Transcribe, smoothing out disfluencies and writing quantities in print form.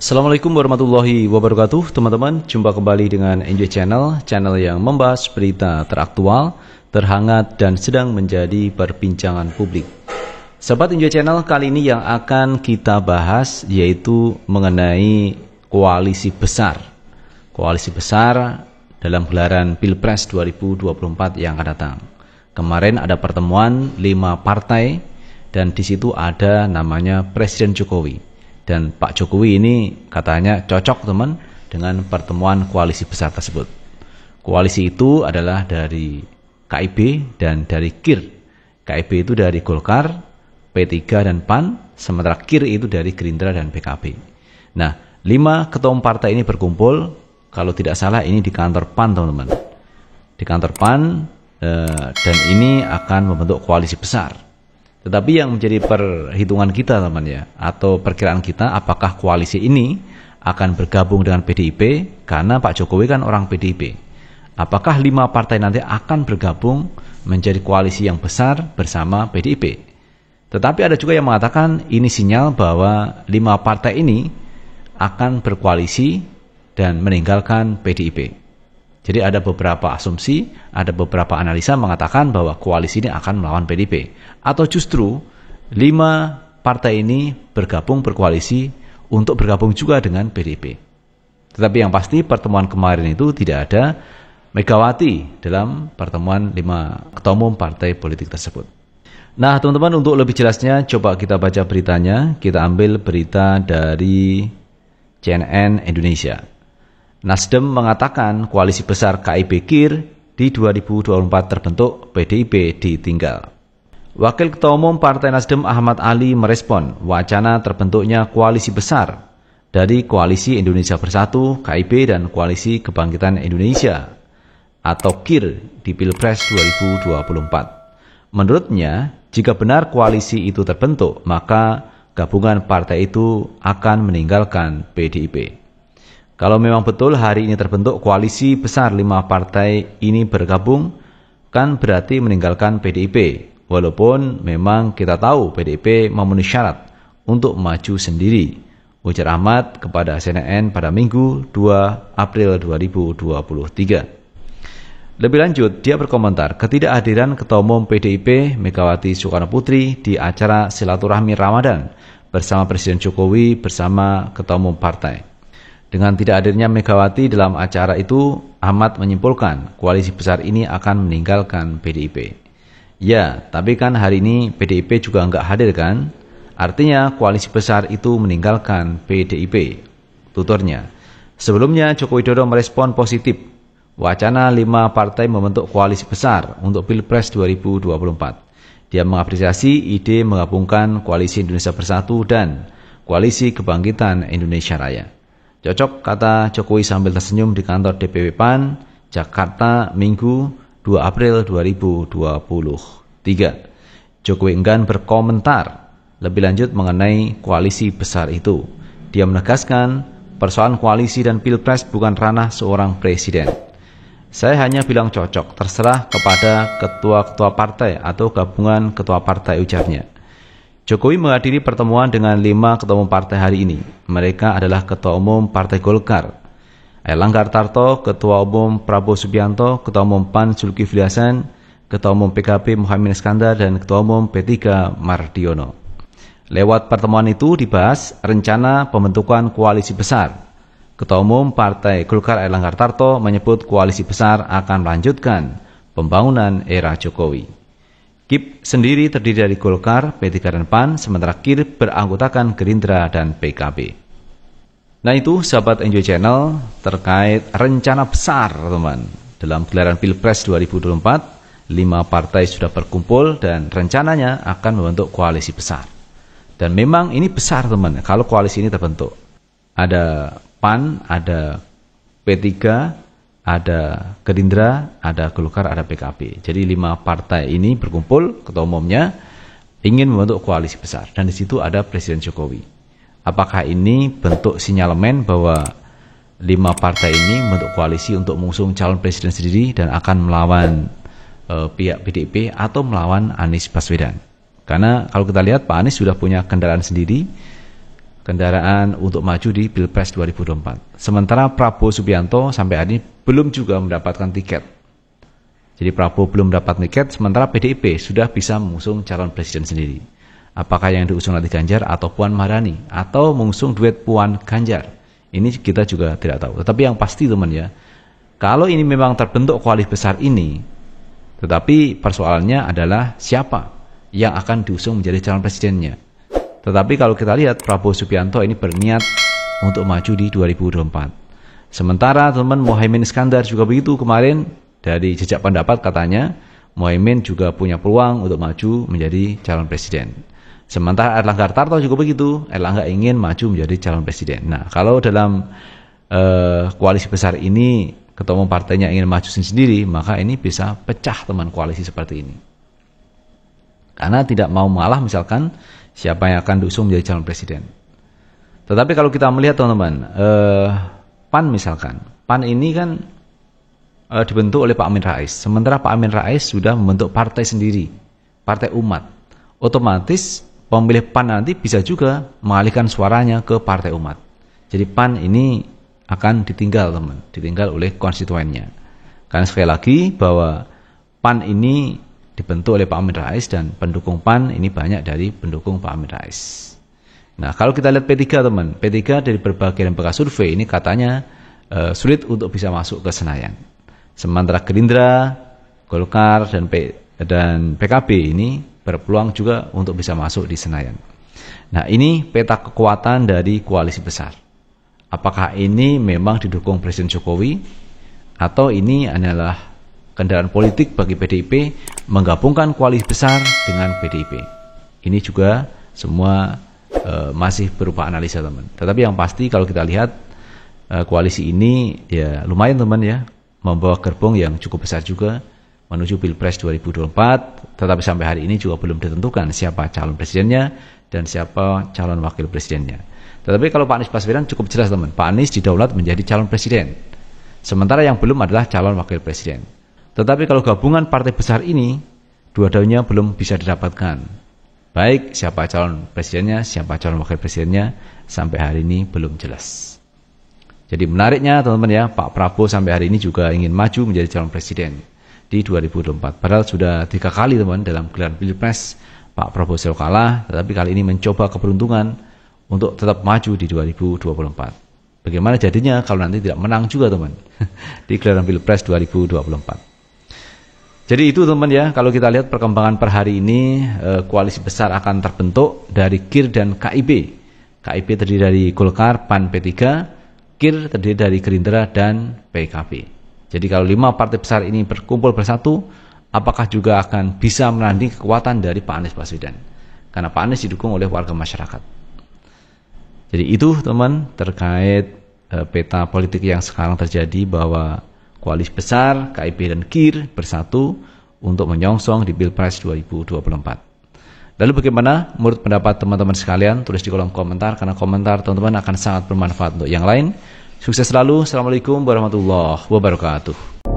Assalamualaikum warahmatullahi wabarakatuh. Teman-teman, jumpa kembali dengan Enjoy Channel, channel yang membahas berita teraktual, terhangat, dan sedang menjadi perbincangan publik. Sahabat Enjoy Channel, kali ini yang akan kita bahas yaitu mengenai koalisi besar. Koalisi besar dalam gelaran Pilpres 2024 yang akan datang. Kemarin ada pertemuan 5 partai dan di situ ada namanya Presiden Jokowi. Dan Pak Jokowi ini katanya cocok teman dengan pertemuan koalisi besar tersebut. Koalisi itu adalah dari KIB dan dari KIR. KIB itu dari Golkar, P3 dan PAN, sementara KIR itu dari Gerindra dan PKB. Nah, 5 ketua umum partai ini berkumpul, kalau tidak salah ini di kantor PAN teman-teman. Di kantor PAN dan ini akan membentuk koalisi besar. Tetapi yang menjadi perhitungan kita teman ya, atau perkiraan kita, apakah koalisi ini akan bergabung dengan PDIP, karena Pak Jokowi kan orang PDIP. Apakah 5 partai nanti akan bergabung menjadi koalisi yang besar bersama PDIP? Tetapi ada juga yang mengatakan ini sinyal bahwa 5 partai ini akan berkoalisi dan meninggalkan PDIP. Jadi ada beberapa asumsi, ada beberapa analisa mengatakan bahwa koalisi ini akan melawan PDIP. Atau justru 5 partai ini bergabung berkoalisi untuk bergabung juga dengan PDIP. Tetapi yang pasti pertemuan kemarin itu tidak ada Megawati dalam pertemuan 5 ketua umum partai politik tersebut. Nah teman-teman, untuk lebih jelasnya coba kita baca beritanya. Kita ambil berita dari CNN Indonesia. Nasdem mengatakan koalisi besar KIB KIR di 2024 terbentuk, PDIP ditinggal. Wakil Ketua Umum Partai Nasdem Ahmad Ali merespon wacana terbentuknya koalisi besar dari Koalisi Indonesia Bersatu, KIB, dan Koalisi Kebangkitan Indonesia atau KIR di Pilpres 2024. Menurutnya, jika benar koalisi itu terbentuk, maka gabungan partai itu akan meninggalkan PDIP. Kalau memang betul hari ini terbentuk koalisi besar 5 partai ini bergabung, kan berarti meninggalkan PDIP. Walaupun memang kita tahu PDIP memenuhi syarat untuk maju sendiri, ujar Ahmad kepada CNN pada Minggu 2 April 2023. Lebih lanjut, dia berkomentar ketidakhadiran Ketua Umum PDIP Megawati Soekarnoputri di acara silaturahmi Ramadan bersama Presiden Jokowi bersama Ketua Umum partai. Dengan tidak hadirnya Megawati dalam acara itu, Ahmad menyimpulkan koalisi besar ini akan meninggalkan PDIP. Ya, tapi kan hari ini PDIP juga nggak hadir kan? Artinya koalisi besar itu meninggalkan PDIP, tuturnya. Sebelumnya Joko Widodo merespon positif wacana 5 partai membentuk koalisi besar untuk Pilpres 2024. Dia mengapresiasi ide menggabungkan Koalisi Indonesia Bersatu dan Koalisi Kebangkitan Indonesia Raya. Cocok, kata Jokowi sambil tersenyum di kantor DPW PAN, Jakarta, Minggu 2 April 2023. Jokowi enggan berkomentar lebih lanjut mengenai koalisi besar itu. Dia menegaskan, persoalan koalisi dan Pilpres bukan ranah seorang presiden. Saya hanya bilang cocok, terserah kepada ketua-ketua partai atau gabungan ketua partai, ujarnya. Jokowi menghadiri pertemuan dengan 5 ketua umum partai hari ini. Mereka adalah Ketua Umum Partai Golkar, Airlangga Hartarto, Ketua Umum Prabowo Subianto, Ketua Umum PAN Zulkifli Hasan, Ketua Umum PKB Muhaimin Iskandar, dan Ketua Umum P3 Mardiono. Lewat pertemuan itu dibahas rencana pembentukan koalisi besar. Ketua Umum Partai Golkar Airlangga Hartarto menyebut koalisi besar akan melanjutkan pembangunan era Jokowi. KIP sendiri terdiri dari Golkar, P3 dan PAN, sementara KIR beranggotakan Gerindra dan PKB. Nah itu sahabat Enjoy Channel terkait rencana besar teman. Dalam gelaran Pilpres 2024, 5 partai sudah berkumpul dan rencananya akan membentuk koalisi besar. Dan memang ini besar teman, kalau koalisi ini terbentuk. Ada PAN, ada P3, ada Gerindra, ada Golkar, ada PKB. Jadi 5 partai ini berkumpul, ketua umumnya ingin membentuk koalisi besar. Dan di situ ada Presiden Jokowi. Apakah ini bentuk sinyalemen bahwa 5 partai ini membentuk koalisi untuk mengusung calon presiden sendiri dan akan melawan pihak PDIP atau melawan Anies Baswedan? Karena kalau kita lihat Pak Anies sudah punya kendaraan sendiri, kendaraan untuk maju di Pilpres 2024. Sementara Prabowo Subianto sampai hari ini belum juga mendapatkan tiket. Jadi Prabowo belum dapat tiket, sementara PDIP sudah bisa mengusung calon presiden sendiri. Apakah yang diusung nanti Ganjar atau Puan Maharani, atau mengusung duet Puan Ganjar? Ini kita juga tidak tahu. Tetapi yang pasti teman ya, kalau ini memang terbentuk koalisi besar ini, tetapi persoalannya adalah siapa yang akan diusung menjadi calon presidennya. Tetapi kalau kita lihat Prabowo Subianto ini berniat untuk maju di 2024. Sementara teman Mohaimin Iskandar juga begitu, kemarin dari jejak pendapat katanya Mohaimin juga punya peluang untuk maju menjadi calon presiden. Sementara Erlangga Hartarto juga begitu, Erlangga ingin maju menjadi calon presiden. Nah, kalau dalam koalisi besar ini ketua umum partainya ingin maju sendiri, maka ini bisa pecah teman koalisi seperti ini. Karena tidak mau mengalah misalkan siapa yang akan diusung menjadi calon presiden. Tetapi kalau kita melihat teman-teman, PAN misalkan, PAN ini kan dibentuk oleh Pak Amin Rais. Sementara Pak Amin Rais sudah membentuk partai sendiri, partai umat. Otomatis pemilih PAN nanti bisa juga mengalihkan suaranya ke partai umat. Jadi PAN ini akan ditinggal teman, ditinggal oleh konstituennya. Karena sekali lagi bahwa PAN ini dibentuk oleh Pak Amin Rais dan pendukung PAN ini banyak dari pendukung Pak Amin Rais. Nah, kalau kita lihat P3 teman, P3 dari berbagai lembaga survei ini katanya sulit untuk bisa masuk ke Senayan. Sementara Gerindra, Golkar dan PKB ini berpeluang juga untuk bisa masuk di Senayan. Nah, ini peta kekuatan dari koalisi besar. Apakah ini memang didukung Presiden Jokowi atau ini adalah kendaraan politik bagi PDIP menggabungkan koalisi besar dengan PDIP? Ini juga semua masih berupa analisa teman. Tetapi yang pasti kalau kita lihat koalisi ini ya lumayan teman ya, membawa gerbong yang cukup besar juga menuju Pilpres 2024, tetapi sampai hari ini juga belum ditentukan siapa calon presidennya dan siapa calon wakil presidennya. Tetapi kalau Pak Anies Baswedan cukup jelas teman, Pak Anies didaulat menjadi calon presiden. Sementara yang belum adalah calon wakil presiden. Tetapi kalau gabungan partai besar ini, dua-duanya belum bisa didapatkan. Baik siapa calon presidennya, siapa calon wakil presidennya, sampai hari ini belum jelas. Jadi menariknya teman-teman ya, Pak Prabowo sampai hari ini juga ingin maju menjadi calon presiden di 2024. Padahal sudah 3 kali teman dalam gelaran Pilpres Pak Prabowo selalu kalah, tetapi kali ini mencoba keberuntungan untuk tetap maju di 2024. Bagaimana jadinya kalau nanti tidak menang juga teman di gelaran Pilpres 2024. Jadi itu teman ya, kalau kita lihat perkembangan per hari ini, koalisi besar akan terbentuk dari KIR dan KIB. KIB terdiri dari Golkar, PAN, P3, KIR terdiri dari Gerindra dan PKB. Jadi kalau 5 partai besar ini berkumpul bersatu, apakah juga akan bisa menanding kekuatan dari Pak Anies Baswedan? Karena Pak Anies didukung oleh warga masyarakat. Jadi itu teman terkait peta politik yang sekarang terjadi, bahwa koalisi besar KIB dan KIR bersatu untuk menyongsong di Pilpres 2024. Lalu bagaimana menurut pendapat teman-teman sekalian? Tulis di kolom komentar, karena komentar teman-teman akan sangat bermanfaat untuk yang lain. Sukses selalu. Assalamualaikum warahmatullahi wabarakatuh.